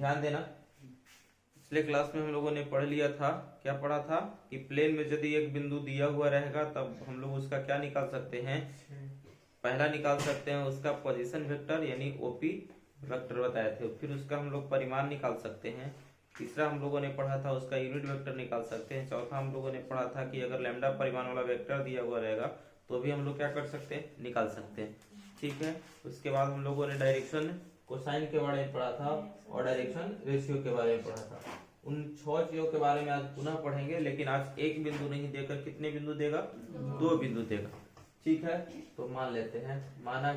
ध्यान देना, पिछले क्लास में हम लोगों ने पढ़ लिया था, क्या पढ़ा था कि प्लेन में यदि एक बिंदु दिया हुआ रहेगा तब हम लोग उसका क्या निकाल सकते हैं, पहला निकाल सकते हैं उसका पोजीशन वेक्टर यानी ओपी वेक्टर बताए थे, फिर उसका हम लोग परिमाण निकाल सकते हैं, तीसरा हम लोगों ने पढ़ा था उसका यूनिट वेक्टर निकाल सकते हैं, चौथा हम लोगों ने पढ़ा था कि अगर लैम्डा परिमाण वाला वेक्टर दिया हुआ रहेगा तो भी हम लोग क्या कर सकते हैं, निकाल सकते हैं। ठीक है, उसके बाद हम लोगों ने डायरेक्शन कोसाइन के बारे में पढ़ा था और डायरेक्शन रेशियो के बारे में पढ़ा था। उन 6 चीजों के बारे में आज पुनः पढ़ेंगे, लेकिन आज एक बिंदु नहीं देकर कितने बिंदु देगा, 2 बिंदु देगा। ठीक है, तो मान लेते हैं, माना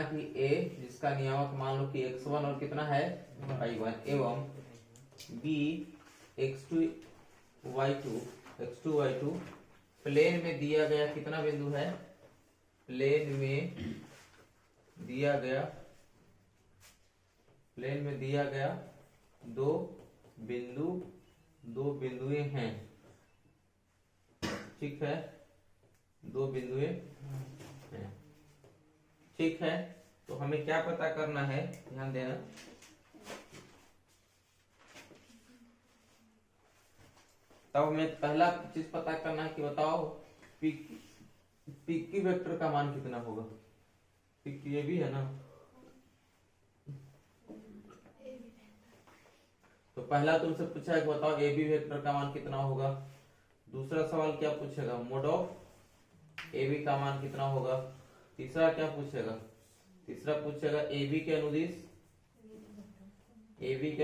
कि a जिसका नियामक मान लो कि x1 और कितना है y1 एवं b x2 y2 प्लेन में दिया गया कितना बिंदु है, प्लेन में दिया गया 2 बिंदुएं हैं। ठीक है, 2 बिंदुएं हैं। ठीक है, तो हमें क्या पता करना है, ध्यान देना, तब हमें पहला चीज पता करना है कि बताओ पीकी वेक्टर का मान कितना होगा। पीकी ये भी है ना, तो पहला तुमसे पूछा है कि बताओ ए बी वेक्टर का मान कितना होगा। दूसरा सवाल क्या पूछेगा, मोड ऑफ ए बी का मान कितना होगा। तीसरा क्या पूछेगा, तीसरा पूछेगा ए बी के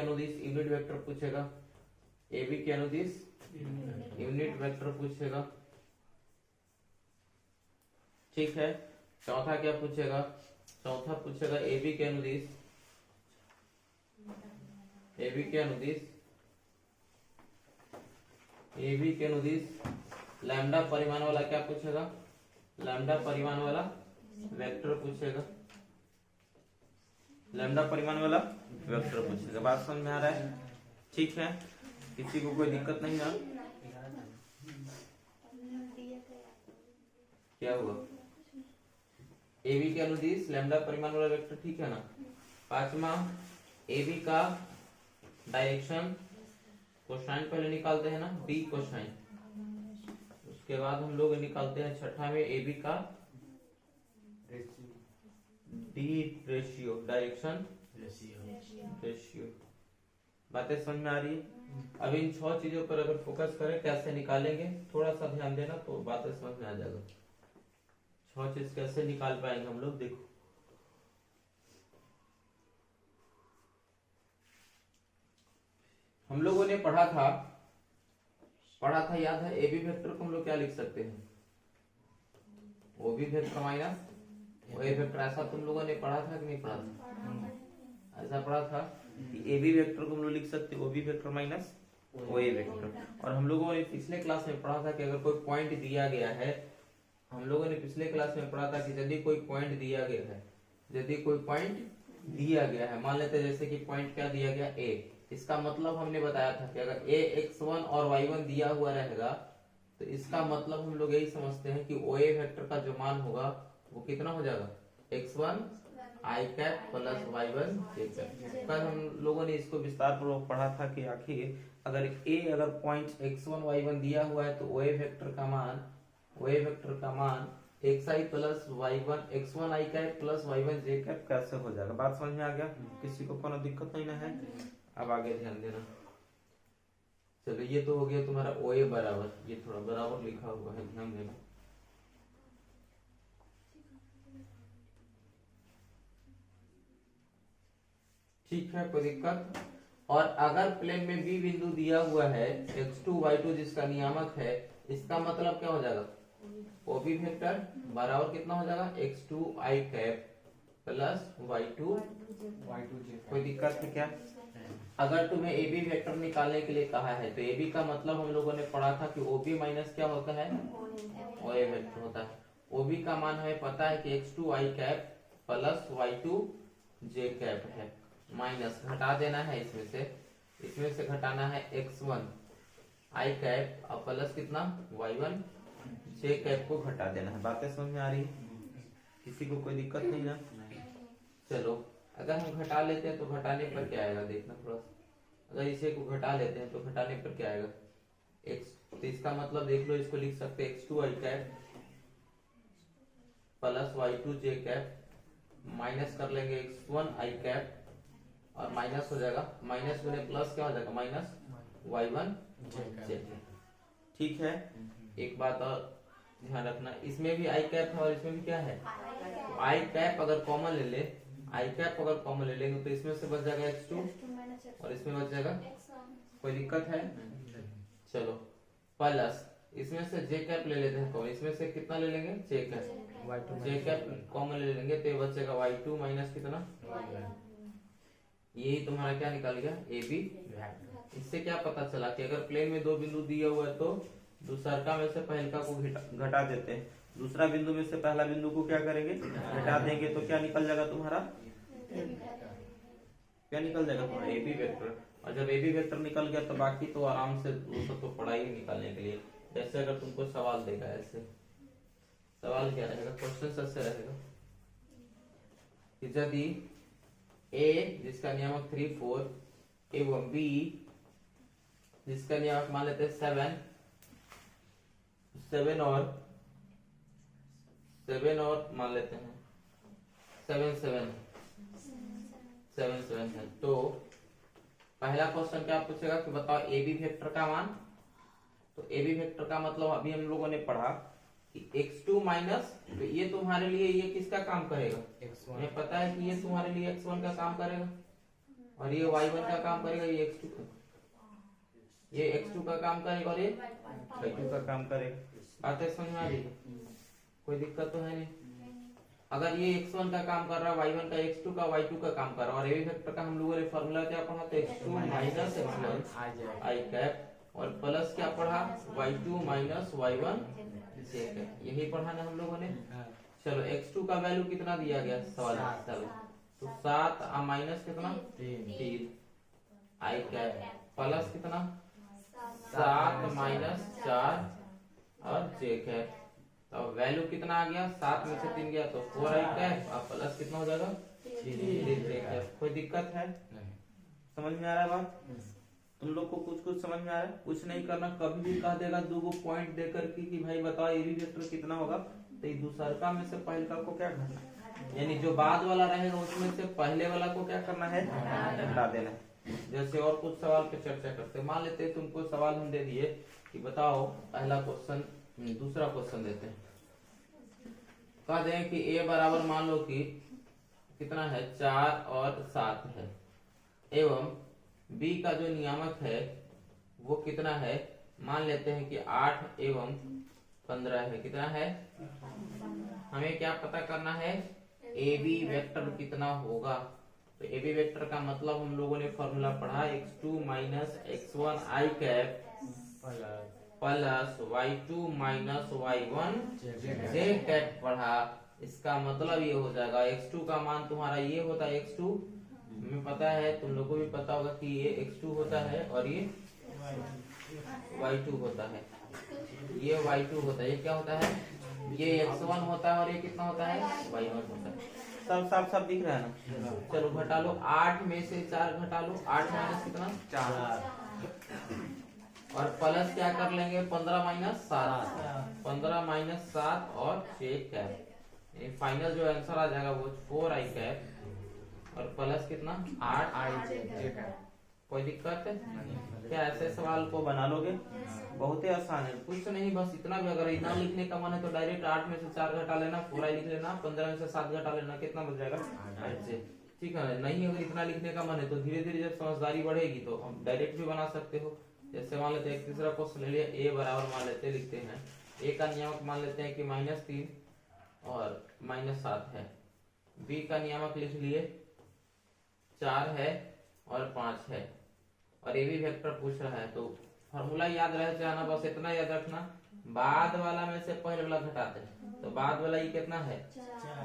अनुदिश यूनिट वेक्टर पूछेगा, ए बी के अनुदिश यूनिट वेक्टर पूछेगा। ठीक है, चौथा क्या पूछेगा, चौथा पूछेगा ए बी के अनुदिश लैम्डा परिमाण वाला क्या पूछेगा, लैम्डा परिमाण वाला वेक्टर पूछेगा, लैम्डा परिमाण वाला वेक्टर पूछेगा। बात समझ में आ रहा है। ठीक है, किसी को कोई दिक्कत नहीं ना, क्या हुआ, ए बी के अनुदिश लैम्डा परिमाण वाला वेक्टर, ठीक है ना। पांचवा ए बी का डायरेक्शन कोसाइन पहले निकालते हैं ना, डी कोसाइन, उसके बाद हम लोग निकालते हैं छठा में ए बी का डी रेशियो, डायरेक्शन रेशियो। बातें समझ में आ रही है। अब इन 6 चीजों पर अगर फोकस करें कैसे निकालेंगे, थोड़ा सा ध्यान देना तो बातें समझ में आ जाएगा। 6 चीज कैसे निकाल पाएंगे हम लोग, देखो हम लोगों ने पढ़ा था याद है, ए बी वेक्टर को हम लोग क्या लिख सकते हैं, O B vector minus O ए वेक्टर। ऐसा तुम लोगों ने पढ़ा था कि नहीं पढ़ा था, ऐसा पढ़ा था कि ए बी वेक्टर को हम लोग लिख सकते हैं O B vector minus O ए वेक्टर। और हम लोगों ने पिछले क्लास में पढ़ा था कि अगर कोई पॉइंट दिया गया है, हम लोगों ने पिछले क्लास में पढ़ा था कि यदि कोई पॉइंट दिया गया है, मान लेते हैं जैसे कि पॉइंट क्या दिया गया ए, इसका मतलब हमने बताया था कि अगर ए x1 और y1 दिया हुआ रहेगा तो इसका मतलब हम लोग यही समझते हैं कि ओ ए वेक्टर का जो मान होगा वो कितना हो जाएगा, x1 i cap plus y1 j cap. कल हम लोगों ने इसको विस्तार पूर्वक पढ़ा था कि आखिर अगर पॉइंट x1 y1 दिया हुआ है तो ओ ए वेक्टर का मान xi plus y1 x1 i cap plus y1 j cap कैसे हो जाएगा। बात समझ में आ गया, किसी को कोनो दिक्कत नहीं ना है। अब आगे ध्यान देना, चलो ये तो हो गया तुम्हारा ओ ए बराबर, ये थोड़ा बराबर लिखा हुआ है, ध्यान देना। ठीक है, कोई दिक्कत। और अगर प्लेन में बी बिंदु दिया हुआ है x2 y2 जिसका नियामक है, इसका मतलब क्या हो जाएगा, ओ बी वेक्टर बराबर कितना हो जाएगा, x2 i cap plus y2 j। कोई दिक्कत है क्या। अगर तुम्हें ए बी वेक्टर निकालने के लिए कहा है तो ए बी का मतलब हम लोगों ने पढ़ा था कि ओ बी माइनस क्या होता है, ओ ए वेक्टर होता है। ओ बी का मान हमें पता है कि x2 i cap plus y2 j cap है, माइनस घटा देना है इसमें से घटाना है x1 i कैप और प्लस कितना y1 j कैप को घटा देना है। बातें समझ में आ रही है, किसी को कोई दिक्कत नहीं ना। चलो अगर हम घटा लेते हैं तो घटाने पर क्या आएगा देखना थोड़ा सा। अगर इसे को घटा लेते हैं तो घटाने पर क्या आएगा x, तो इसका मतलब देख लो, इसको लिख सकते हैं x2 i cap plus y2 j cap minus कर लेंगे x1 i कैप और माइनस हो जाएगा, माइनस गुने प्लस क्या हो जाएगा माइनस y1 j। ठीक है। एक बात और ध्यान रखना, इसमें भी i कैप है और इसमें भी क्या है i कैप। अगर कॉमन ले ले i कैप, अगर कॉमन ले लेंगे तो इसमें से बच जाएगा x2 और इसमें बच जाएगा, कोई दिक्कत है? चलो प्लस इसमें से j कैप ले लेते हैं कॉमन, इसमें से कितना ले लेंगे j cap, j cap common ले लेंगे तो ये बचेगा y2 माइनस कितना, यही तुम्हारा क्या निकल गया AB। इससे क्या पता चला कि अगर प्लेन में दो बिंदु दिया हुआ है तो दूसरका में से पहलका को घटा देते हैं, दूसरा बिंदु में से पहला बिंदु को क्या करेंगे घटा देंगे, तो क्या निकल जाएगा तुम्हारा, क्या निकल जाएगा तुम्हारा AB वेक्टर। और जब AB वेक्टर निकल गया तो बाकी तो आराम से वो सब तो पड़ा ही निकालने के लिए। जैसे अगर तुमको सवाल देगा, ऐसे सवाल क्या रहेगा, क्वेश्चन ऐसे रहेगा कि यदि A जिसका नियामक 3 4 एवं B जिसका नियामक मान लेते हैं 7 और मान लेते हैं 7 है, तो पहला क्वेश्चन क्या पूछेगा कि बताओ AB वेक्टर का मान। तो AB वेक्टर का मतलब अभी हम लोगों ने पढ़ा कि x2 माइनस, तो ये तुम्हारे लिए ये किसका काम करेगा, हमें पता है कि ये तुम्हारे लिए x1 का काम करेगा और ये y1 का काम करेगा, ये x2 का, ये x2 का काम करेगा और ये y2 का काम करेगा। बातें समझ में आ रही है? कोई दिक्कत तो है नहीं। अगर ये x1 का काम कर रहा है, y1 का, x2 का, y2 का काम कर रहा है, और AB वेक्टर का हम लोगों ने फॉर्मूला क्या पढ़ा था, x2 minus x1 i cap और प्लस क्या पढ़ा y2 minus y1 j cap, यही पढ़ा ना हम लोगों ने। चलो x2 का वैल्यू कितना दिया गया सवाल, तो 7 माइनस कितना 3 i कैप प्लस कितना 7 माइनस 4 और j कैप, तो वैल्यू कितना आ गया, 7 में से 3 गया तो 4 i कैप और प्लस कितना हो जाएगा 3 j कैप। कोई दिक्कत है? समझ में आ रहा है बात? तुम लोग को कुछ समझ में आ रहा है? कुछ नहीं करना, कभी भी कह देगा दो गो पॉइंट देकर कि भाई बताओ AB वेक्टर कितना होगा, तो दूसरका में से पहलका को क्या करना, यानी जो बाद वाला रहेगा उसमें से पहले वाला को क्या करना है घटा देना है। जैसे और कुछ सवाल पे चर्चा करते, मान लेते हैं तुमको सवाल हम दे दिए कि बताओ पहला क्वेश्चन, दूसरा क्वेश्चन देते हैं, कह दें कि A बराबर मान लो कि कितना है 4 और 7 है एवं B का जो नियामक है वो कितना है, मान लेते हैं कि 8 एवं 15 है, कितना है, हमें क्या पता करना है AB वेक्टर कितना होगा। तो AB वेक्टर का मतलब हम लोगों ने फॉर्मूला पढ़ा x2 minus x1 i cap plus y2 minus y1 j cap पढ़ा। इसका मतलब ये हो जाएगा x2 का मान तुम्हारा ये होता है x2, हमें पता है, तुम लोगों को भी पता होगा कि ये x2 होता है और ये y2 होता है, ये y2 होता है, ये क्या होता है, ये x1 होता है और ये कितना होता है y1 होता है। सब साफ दिख रहा है ना? चलो घटा लो, 8 में से 4 घटा लो, 8 माइनस कितना 4 और प्लस क्या कर लेंगे 15 माइनस 7, 15 माइनस 7 और 6 कैप, फाइनल जो आंसर आ जाएगा वो 4 i कैप और प्लस कितना 8 i j कैप। कोई दिक्कत है क्या? ऐसे सवाल को बना लोगे, बहुत ही आसान है, कुछ नहीं, बस इतना भी। अगर इतना लिखने का मन है तो डायरेक्ट 8 में से 4 घटा लेना, पूरा लिख लेना, 15 में से 7 घटा लेना, कितना बच जाएगा 8 से। ठीक है, नहीं अगर इतना लिखने का मन है तो धीरे धीरे जब समझदारी बढ़ेगी तो हम डायरेक्ट भी बना सकते हो। जैसे मान लेते हैं तीसरा क्वेश्चन ले लिया, A बराबर मान लेते लिखते हैं, A का नियामक मान लेते हैं कि -3 और -7 है, B का नियामक लिख लिए 4 है और 5 है और AB वेक्टर पूछ रहा है, तो फॉर्मूला याद रह जाना, बस इतना याद रखना, बाद वाला में से पहले वाला घटाते हैं, तो बाद वाला ये कितना है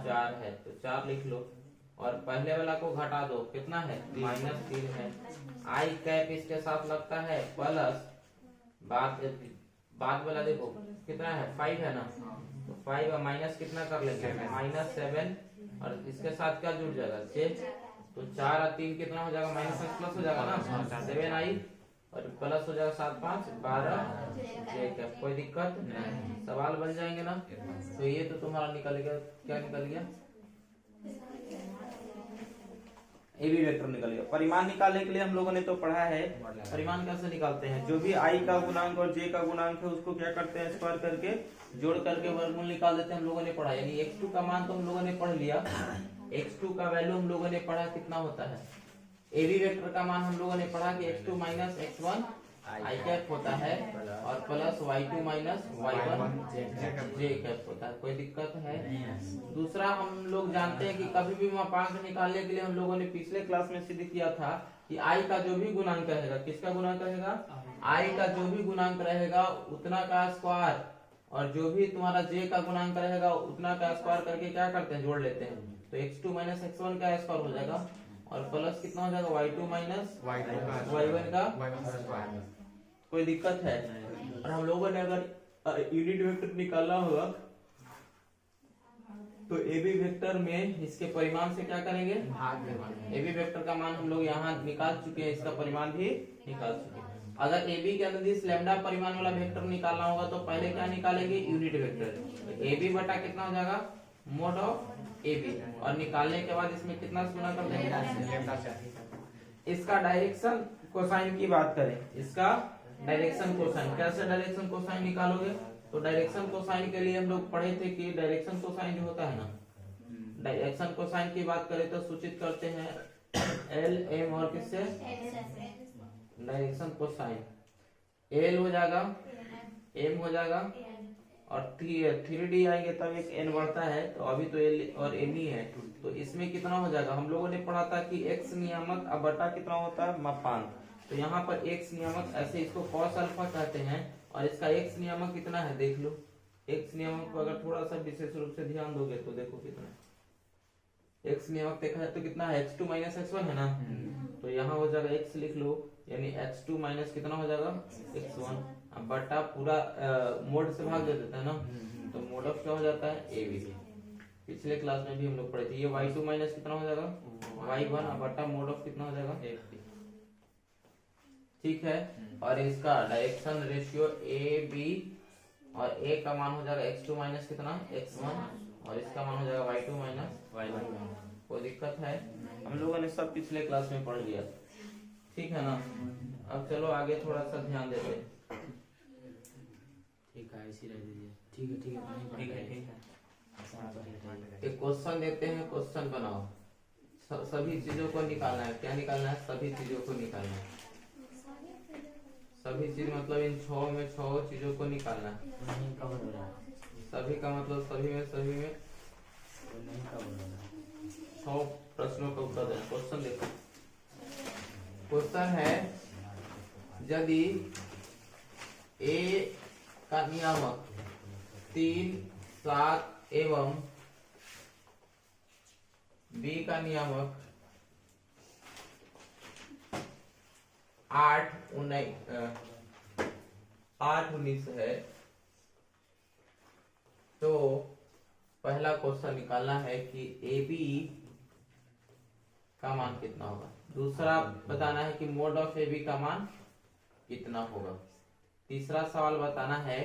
4 है, तो 4 लिख लो और पहले वाला को घटा दो, कितना है -3 है, i कैप इसके साथ लगता है प्लस बाद वाला देखो कितना है 5 है ना, तो 5 और माइनस कितना कर लेंगे -7 और इसके साथ क्या जुड़ जाएगा 6, तो 4 और 3 कितना हो जाएगा, माइनस एक्स प्लस हो जाएगा ना, 7i और प्लस हो जाएगा 7 5 12 जे कैप। कोई दिक्कत नहीं, सवाल बन जाएंगे ना। तो ये तो तुम्हारा निकल गया, क्या निकल गया, ए बी वेक्टर निकल गया। परिमाण निकालने के लिए हम लोगों ने तो पढ़ा है परिमाण कैसे निकालते हैं। जो भी आई का गुणांक और जे का गुणांक है उसको क्या करते हैं, स्क्वायर करके जोड़ करके वर्गमूल निकाल देते हैं, हम लोगों ने पढ़ा। यानी x2 का मान तो हम लोगों ने पढ़ लिया, x2 का वैल्यू हम लोगों ने पढ़ा कितना होता है। ए बी वेक्टर का मान हम लोगों ने पढ़ा कि x2 माइनस x1 आई कैप होता है और प्लस y2 माइनस y1 जे कैप होता है। कोई दिक्कत है। दूसरा हम लोग जानते हैं कि कभी भी मापांक निकालने के लिए हम लोगों ने पिछले क्लास में सिद्ध किया था कि i का जो भी गुणांक रहेगा, किसका गुणांक रहेगा, i का जो भी गुणांक रहेगा उतना का स्क्वायर और जो भी तुम्हारा j का गुणांक रहेगा उतना का स्क्वायर करके क्या करते हैं, जोड़ लेते हैं। तो x2 माइनस x1 का स्क्वायर हो जाएगा और प्लस कितना हो जाएगा, y2 माइनस y1 का। कोई दिक्कत है। और हम लोगों ने अगर यूनिट वेक्टर निकालना होगा तो ए बी वेक्टर में इसके परिमाण से क्या करेंगे, ए बी वेक्टर का मान हम लोग यहाँ निकाल चुके हैं, इसका परिमाण भी निकाल चुके हैं। अगर ए बी के अनुदिश लैम्डा परिमाण वाला वेक्टर निकालना होगा तो पहले क्या निकालेंगे, यूनिट वेक्टर। ए बी बटा कितना हो जाएगा, मोड ऑफ ए बी, और निकालने के बाद इसमें कितना से गुणा कर देंगे। इसका डायरेक्शन कोसाइन की बात करें, इसका डायरेक्शन कोसाइन, कैसे डायरेक्शन कोसाइन निकालोगे, तो डायरेक्शन कोसाइन के लिए हम लोग पढ़े थे कि डायरेक्शन कोसाइन जो होता है ना, डायरेक्शन कोसाइन की बात करें तो सूचित करते हैं एल एम और किससे, डायरेक्शन कोसाइन एल हो जाएगा, एम हो जाएगा और 3D आएंगे तब एक एन बढ़ता है, तो अभी तो एल और एन ही है। तो इसमें कितना हो जाएगा, हम लोगों ने पढ़ा था कि एक्स नियामक अब बटा कितना होता है, मापांक। तो यहाँ पर x नियामक, ऐसे इसको cos अल्फा कहते हैं और इसका x नियामक कितना है देख लो। x नियामक को अगर थोड़ा सा विशेष रूप से ध्यान दोगे तो देखो कितना x नियामक देखा जाए तो कितना है, x2 माइनस x1 है ना। तो यहाँ हो जाएगा x लिख लो, यानी x2 माइनस कितना हो जाएगा, x1। अब बटा पूरा मोड से भाग दे देता है ना, तो मोड ऑफ क्या हो जाता है, ए बी। पिछले क्लास में भी हम लोग पढ़े थे। ये y2 माइनस कितना हो जाएगा, y1, अब बटा मोड ऑफ कितना हो जाएगा, ठीक है। और इसका डायरेक्शन रेशियो ए बी और ए का मान हो जाएगा x2 माइनस कितना, x1, और इसका मान हो जाएगा y2 माइनस y1। कोई दिक्कत है, हम लोगों ने सब पिछले क्लास में पढ़ लिया, ठीक है ना। अब चलो आगे थोड़ा सा ध्यान देते हैं, ठीक है, ऐसी रह दीजिए, ठीक है ठीक है ठीक है ठीक है। एक क्वेश्चन देते हैं, क्वेश्चन बनाओ। सभी चीजों को निकालना है, क्या निकालना है, सभी चीजों को निकालना है। सभी चीज मतलब इन 6 में 6 चीजों को निकालना है। नहीं कवर हो रहा है, सभी का मतलब सभी में नहीं कवर हो रहा है। 6 प्रश्नों का उत्तर देना। क्वेश्चन देखो, क्वेश्चन है यदि ए का नियामक 3 7 एवं बी का नियामक 8 19 है, तो पहला क्वेश्चन निकालना है कि ए बी का मान कितना होगा। दूसरा बताना है कि मोड ऑफ ए बी का मान कितना होगा। तीसरा सवाल बताना है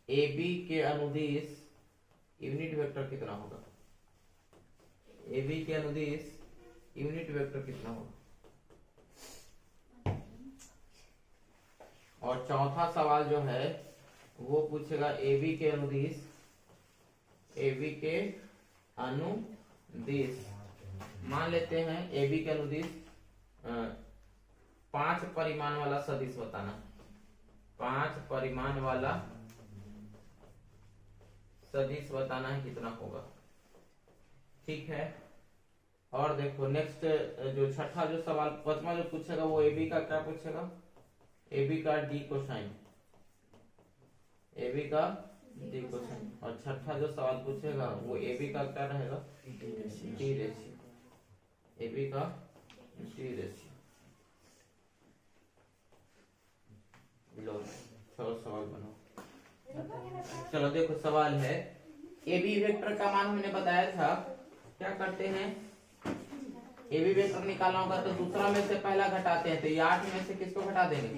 ए बी के अनुदिश यूनिट वेक्टर कितना होगा, ए बी के अनुदिश यूनिट वेक्टर कितना होगा। और चौथा सवाल जो है वो पूछेगा ए बी के अनुदिश, ए बी के अनुदिश मान लेते हैं ए बी के अनुदिश 5 परिमाण वाला सदिश बताना। 5 परिमाण वाला सदिश बताना है कितना होगा, ठीक है। और देखो नेक्स्ट जो छठा जो सवाल, पांचवा जो पूछेगा वो ए बी का क्या पूछेगा, ए बी का डी कोसाइन, ए बी का डी कोसाइन। और छठा जो सवाल पूछेगा वो ए बी का क्या रहेगा, डी रेशियो, ए बी का डी रेशियो। लो चलो सवाल बनाओ। चलो देखो सवाल है, ए बी वेक्टर का मान हमने बताया था, क्या करते हैं ए बी वेक्टर निकालना होगा तो दूसरा में से पहला घटाते हैं, तो ये 8 में से किसको घटा देंगे,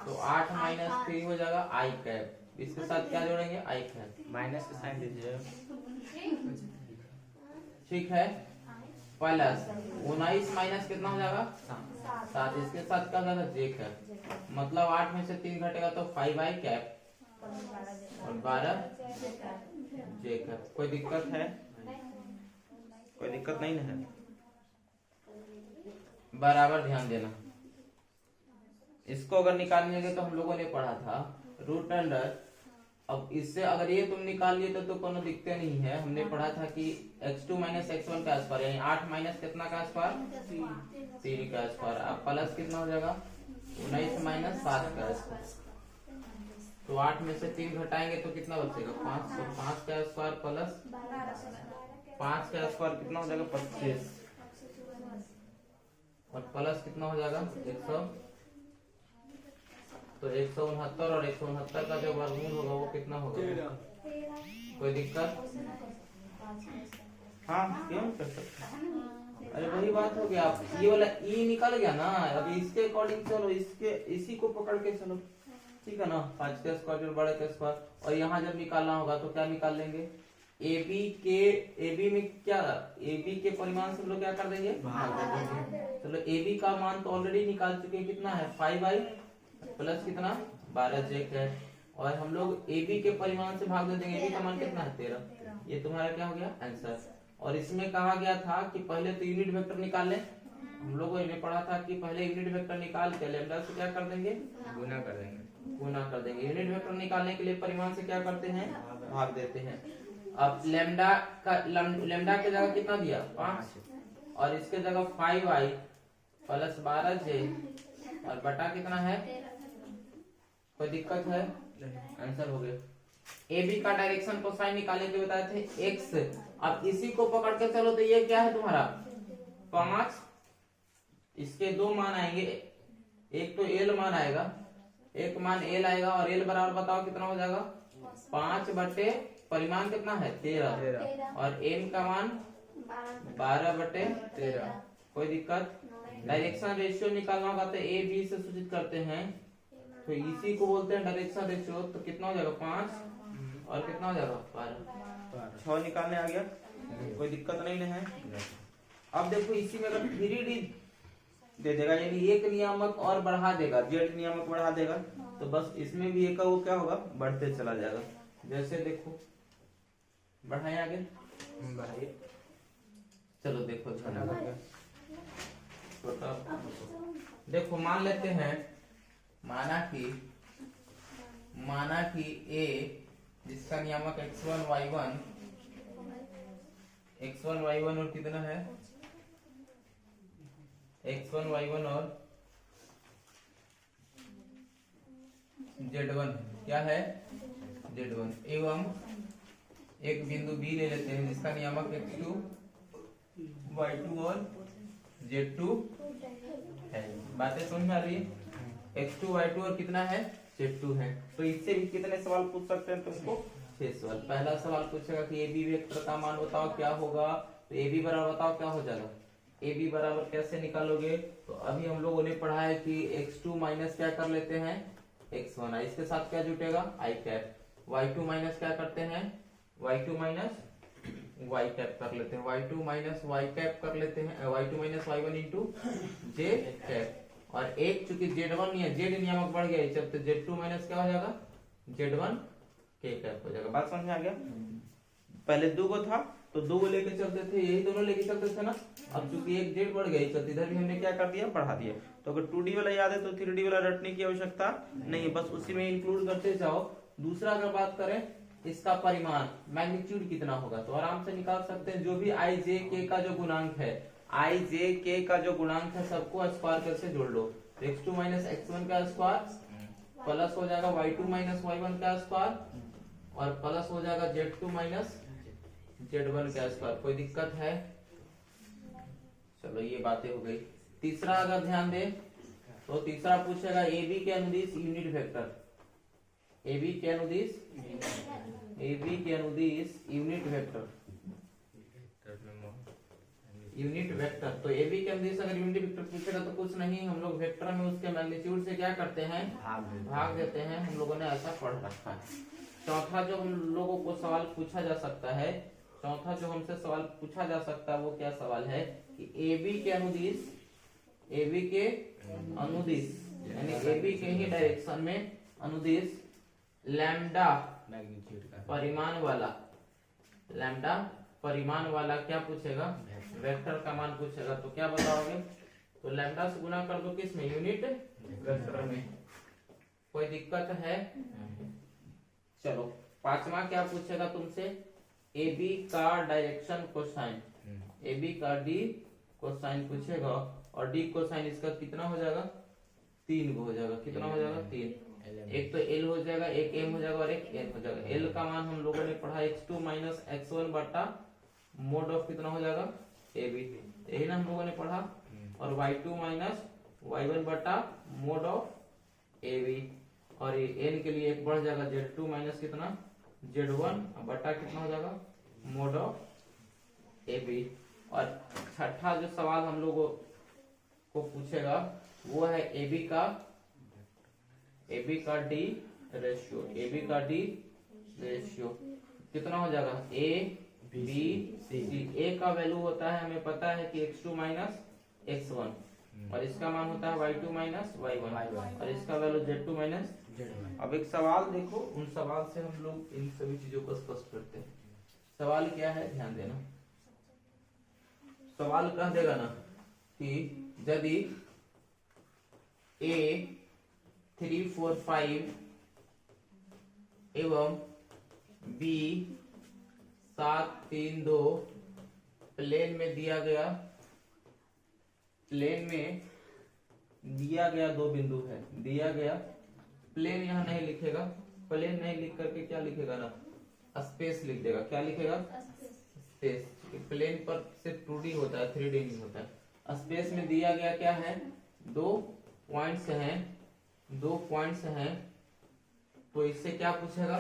तो 8 माइनस 3 हो जाएगा आई कैप। इसके साथ क्या जोड़ेंगे, आई कैप, माइनस का साइन दीजिए। ठीक है। प्लस 19 माइनस कितना हो जाएगा, 7। इसके साथ क्या जाएगा, जे कैप, मतलब 8 में से 3 घटेगा तो 5 आई कैप और 12 जे कैप। कोई दिक्कत है, कोई दिक्कत नहीं है। बराबर ध्यान देना, इसको अगर निकालेंगे तो हम लोगों ने पढ़ा था रूट अंडर, अब इससे अगर ये तुम निकाल लिए तो कोनो दिक्कत नहीं है। हमने पढ़ा था कि x2 माइनस x1 का स्क्वायर, यानी 8 माइनस कितना का स्क्वायर, 3 का स्क्वायर, अब प्लस कितना हो जाएगा, 19 माइनस 7 का स्क्वायर। तो 8 में से 3 घटाएंगे तो कितना बचेगा, 5, तो 5 का स्क्वायर प्लस 5 का स्क्वायर कितना हो जाएगा, 25, और प्लस कितना हो जाएगा, 100, तो 169, और 169 का जो वर्गमूल होगा वो कितना होगा, कोई दिक्कत, हाँ क्यों कर सकते हैं। अरे वही बात हो गया, आप ये वाला ई निकल गया ना, अभी इसके अकॉर्डिंग चलो, इसके इसी को पकड़ के चलो, ठीक है ना, 5 का स्क्वायर बड़े का स्क्वायर। और यहाँ जब निकालना होगा तो क्या निकाल लेंगे, ए बी में क्या, ए बी के परिमाण से हम लोग क्या कर देंगे, भाग देंगे। चलो ए बी का मान तो ऑलरेडी निकाल चुके हैं, कितना है, 5 आई प्लस कितना, 12 जे है, और हम लोग ए बी के परिमाण से भाग दे देंगे, ए बी का मान कितना है, 13। ये तुम्हारा क्या हो गया, आंसर। और इसमें कहा गया था कि पहले तो यूनिट वेक्टर निकाल लें, हम लोगों ने पढ़ा था कि पहले यूनिट वेक्टर निकाल के लैम्डा से क्या कर देंगे, गुना कर देंगे। गुना कर देंगे। यूनिट वेक्टर निकालने के लिए परिमाण से क्या करते हैं, भाग देते हैं। अब लैम्डा की जगह कितना दिया, 5, और इसके जगह 5 आई प्लस 12 जे और बटा कितना है, कोई दिक्कत है, आंसर हो गया। ए बी का डायरेक्शन कोसाइन निकालने के बताए थे एक्स, अब इसी को पकड़ के चलो तो ये क्या है तुम्हारा 5, इसके 2 मान आएंगे, एक तो एल मान आएगा, एक मान एल आएगा, और एल बराबर बताओ कितना हो जाएगा, 5 बटे परिमाण कितना है 13, और एम का मान 12 बटे 13, कोई दिक्कत। डायरेक्शन रेशियो निकालना होगा तो ए बी से सूचित करते हैं, तो इसी को बोलते हैं डायरेक्शन रेशियो। तो कितना हो जाएगा 5 और कितना हो जाएगा 12, 6 निकालने आ गया, कोई दिक्कत नहीं है। अब देखो इसी में अगर 3D दे देगा, यानी एक नियामक और बढ़ा देगा, जेड नियामक बढ़ा देगा, तो बस इसमें भी एक वो क्या होगा, बढ़ते चला जाएगा। जैसे देखो बढ़ाए आगे, बढ़ाइए। चलो देखो छोटा देखो, मान लेते हैं, माना कि ए जिसका नियामक x1 y1 और कितना है, x1 y1 और z1 क्या है, z1, एवं एक बिंदु बी ले लेते हैं जिसका नियामक x2 y2 और z2 है। बातें समझ में आ रही है, x2 y2 और कितना है, z2 है। तो इससे भी कितने सवाल पूछ सकते हैं तुमको, 6 सवाल। पहला सवाल पूछेगा कि ए बी वेक्टर का मान बताओ क्या होगा, तो ए बी बराबर बताओ क्या हो जाएगा, ए बी बराबर कैसे निकालोगे, तो अभी हम लोगों ने पढ़ा है कि x2 माइनस क्या कर लेते हैं, x1, इसके साथ क्या जुटेगा, आई कैप, y2 माइनस क्या करते हैं, y2 माइनस y कैप कर लेते हैं, y2 माइनस y कैप कर लेते हैं, y2 माइनस y1 इंटू जे कैप, और एक चूंकि z1 नहीं है, z नियामक बढ़ गया, जब तो z2 माइनस क्या हो जाएगा, z1 के कैप हो जाएगा। बात समझ में आ गया। पहले 2 को था तो 2 को लेके चलते थे, यही दोनों लेके चलते थे ना, अब चूंकि एक z बढ़ गई, चलते इधर भी हमने क्या कर दिया, बढ़ा दिया। तो अगर 2D वाला याद है तो 3D वाला रटने की आवश्यकता नहीं, बस उसी में इंक्लूड करते जाओ। दूसरा अगर बात करें इसका परिमाण मैग्नीट्यूड कितना होगा, तो आराम से निकाल सकते हैं, जो भी आई जे के का जो गुणांक है, आई जे के का जो गुणांक है सबको स्क्वायर करके जोड़ लो, x2 माइनस x1 का स्क्वायर प्लस हो जाएगा y2 माइनस y1 का स्क्वायर, और प्लस हो जाएगा z2 माइनस z1 का स्क्वायर। कोई दिक्कत है, चलो ये बातें हो गई। तीसरा अगर ध्यान दे तो तीसरा पूछेगा ए बी के अनुदिश यूनिट वेक्टर, ए बी के अनुदिश यूनिट वेक्टर, यूनिट वेक्टर। तो ए बी के अनुदिश अगर यूनिट वेक्टर पूछेगा तो कुछ नहीं, हम लोग वेक्टर में उसके मैग्नीट्यूड से क्या करते हैं, भाग देते हैं। हम लोगों ने ऐसा पढ़ रखा है। चौथा जो हम लोगों को सवाल पूछा जा सकता है, चौथा जो हमसे सवाल पूछा जा सकता है वो क्या सवाल है कि ए बी के अनुदिश, ए बी के अनुदिश यानी ए बी के ही डायरेक्शन में अनुदिश लैम्डा मैग्नीट्यूड का परिमाण वाला, लैम्डा परिमाण वाला क्या पूछेगा, वेक्टर का मान पूछेगा। तो क्या बताओगे, तो लैम्डा से गुना कर दो किस में, यूनिट वेक्टर में। कोई दिक्कत है? चलो पांचवा क्या पूछेगा तुमसे, ए बी का डायरेक्शन कोसाइन, ए बी का डी कोसाइन पूछेगा और डी कोसाइन इसका कितना हो जाएगा, 3 हो जाएगा। कितना हो जाएगा, 3। एक तो एल हो जाएगा, एक एम हो जाएगा और एक एन हो जाएगा। एल का मान हम लोगों ने पढ़ा x2 माइनस x1 बटा मोड ऑफ कितना हो जाएगा, ए बी, यही ना हम लोगों ने पढ़ा। और y2 माइनस y1 बटा मोड ऑफ ए बी, और ये एन के लिए एक बढ़ जाएगा z2 माइनस कितना z1 बटा कितना हो जाएगा मोड ऑफ ए बी। और छठा जो सवाल हम लोगों को पूछेगा वो है ए बी का डी रेशियो, ए बी का डी रेशियो कितना हो जाएगा, ए बी सी। ए का वैल्यू होता है हमें पता है कि x2 माइनस x1 और इसका मान होता है y2 माइनस y1 और इसका वैल्यू z2 माइनस z1। अब एक सवाल देखो, उन सवाल से हम लोग इन सभी चीजों को स्पष्ट करते हैं। सवाल क्या है, ध्यान देना। सवाल कह देगा ना कि यदि a 3, 4, 5 एवं b 7, 3, 2 प्लेन में दिया गया, प्लेन में दिया गया 2 बिंदु है, दिया गया। प्लेन यहाँ नहीं लिखेगा, प्लेन नहीं लिख करके क्या लिखेगा ना, स्पेस लिख देगा। क्या लिखेगा, स्पेस। प्लेन पर सिर्फ 2D होता है, 3D नहीं होता है। स्पेस में दिया गया क्या है, 2 पॉइंट्स हैं, 2 पॉइंट्स हैं। तो इससे क्या पूछेगा,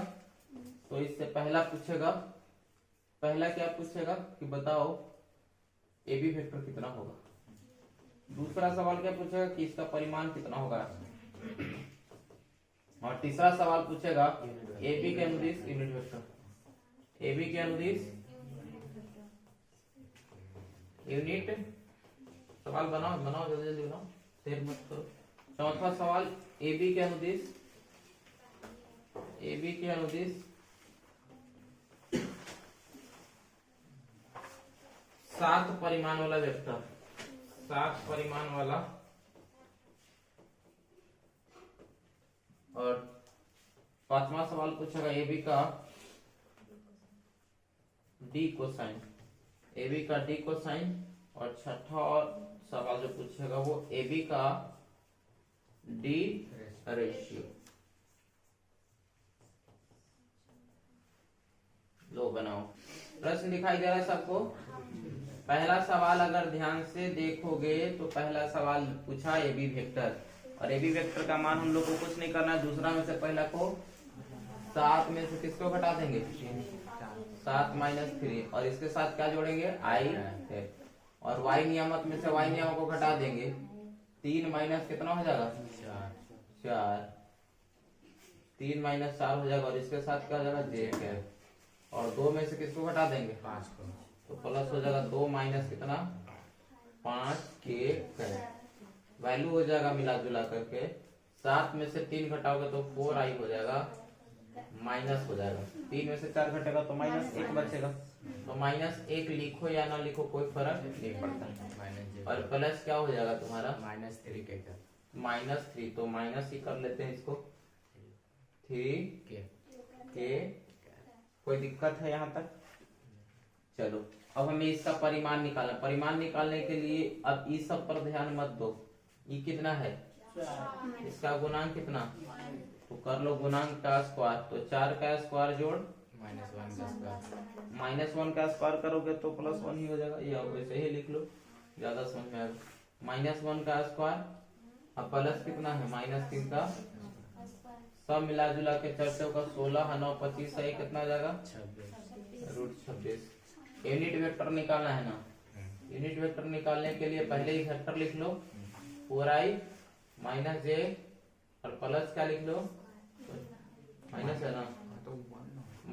तो इससे पहला पूछेगा, पहला क्या पूछेगा कि बताओ ए बी वेक्टर कितना होगा। दूसरा सवाल क्या पूछेगा कि इसका परिमाण कितना होगा। और तीसरा सवाल पूछेगा ए बी के अनुदिश यूनिट वेक्टर, ए बी के अनुदिश यूनिट। सवाल बनाओ बनाओ, जल्दी जल्दी बनाओ, देर मत करो। चौथा सवाल ए बी के अनुदिश, ए बी के अनुदिश 7 परिमाण वाला वेक्टर, 7 परिमाण वाला। और पांचवा सवाल पूछेगा ए बी का डी कोसाइन, ए बी का डी कोसाइन। और छठा और सवाल जो पूछेगा वो ए बी का डी रेशियो। लो बनाओ, प्रश्न दिखाई दे रहा है सबको। पहला सवाल अगर ध्यान से देखोगे तो पहला सवाल पूछा ए बी वेक्टर, और ए बी वेक्टर का मान हम लोग को कुछ नहीं करना है। दूसरा में से पहला को 7 में से किसको घटा देंगे, 7 माइनस 3, और इसके साथ क्या जोड़ेंगे, आई है। और y नियामक में से y नियामक को घटा देंगे, 3 माइनस कितना हो जाएगा, 4, 3 माइनस 4 हो जाएगा। और इसके साथ क्या हो जाएगा, जेड है। और 2 में से किसको घटा देंगे, 5 को, तो प्लस हो जाएगा 2 माइनस कितना, 5 के वैल्यू हो जाएगा मिला जुला करके। 7 में से 3 घटाओगे तो 4i हो जाएगा, माइनस हो जाएगा। 3 में से 4 घटेगा तो माइनस 1 बचेगा। तो माइनस 1 लिखो या ना लिखो कोई फर्क नहीं पड़ता। और प्लस क्या हो जाएगा तुम्हारा, -3 के, -3। तो माइनस ही कर लेते हैं इसको, 3 के। कोई दिक्कत है यहाँ तक? चलो अब हमें इसका परिमाण निकालना। परिमाण निकालने के लिए अब इस सब पर ध्यान मत दो। ये कितना है, इसका गुणांक कितना, तो कर लो गुणांक का स्क्वायर। तो 4 का स्क्वायर जोड़ -1 का स्क्वायर करोगे तो +1 ही हो जाएगा। या वैसे ही लिख लो, ज्यादा समझ में आएगा। -1 का स्क्वायर, अब प्लस कितना है, -3 का, सब मिला जुला के 4 का 16, 9, 25 है, कितना हो जाएगा, √26। यूनिट वेक्टर निकालना है ना, यूनिट वेक्टर निकालने के लिए पहले ही वेक्टर लिख लो 4i माइनस जे और प्लस क्या लिख लो माइनस है ना,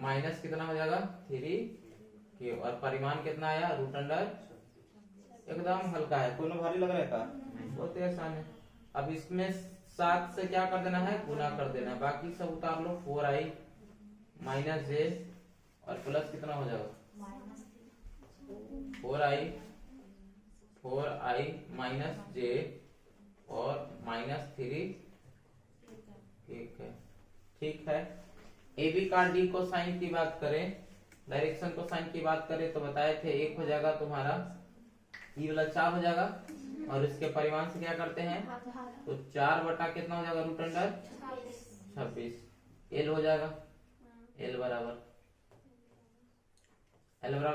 माइनस कितना हो जाएगा 3 और परिमाण कितना आया रूट अंडर, एकदम हल्का है, दोनों भारी लग रहा है का? बहुत ही आसान है। अब इसमें 7 से क्या कर देना है गुना कर देना है, बाकी सब उतार लो 4i माइनस जे और प्लस कितना हो जाएगा 4i माइनस जे और माइनस 3, ठीक है। ए बी का डी को साइन की बात करें, डायरेक्शन को साइन की बात करें तो बताए थे 1 हो जाएगा तुम्हारा ई वाला 4 हो जाएगा और इसके परिमाण से क्या करते हैं तो 4 बटा कितना हो जाएगा रूट अंडर 26, एल हो जाएगा, एल बराबर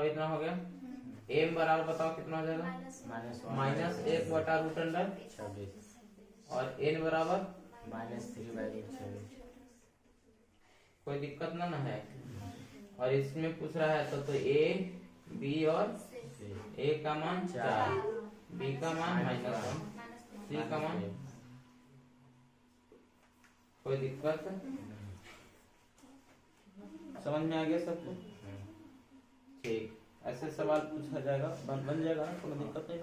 इतना हो गया, एम बराबर बताओ कितना हो जाएगा माइनस 1 बटा रूट अंडर 26 और एन बराबर -3/26। कोई दिक्कत ना है। और इसमें पूछ रहा है तो ए बी और ए का मान 4, बी का मान -1, सी का मान, कोई दिक्कत समझ में आ गया सबको? ठीक, ऐसे सवाल पूछा जाएगा, बन जाएगा, कोई दिक्कत नहीं।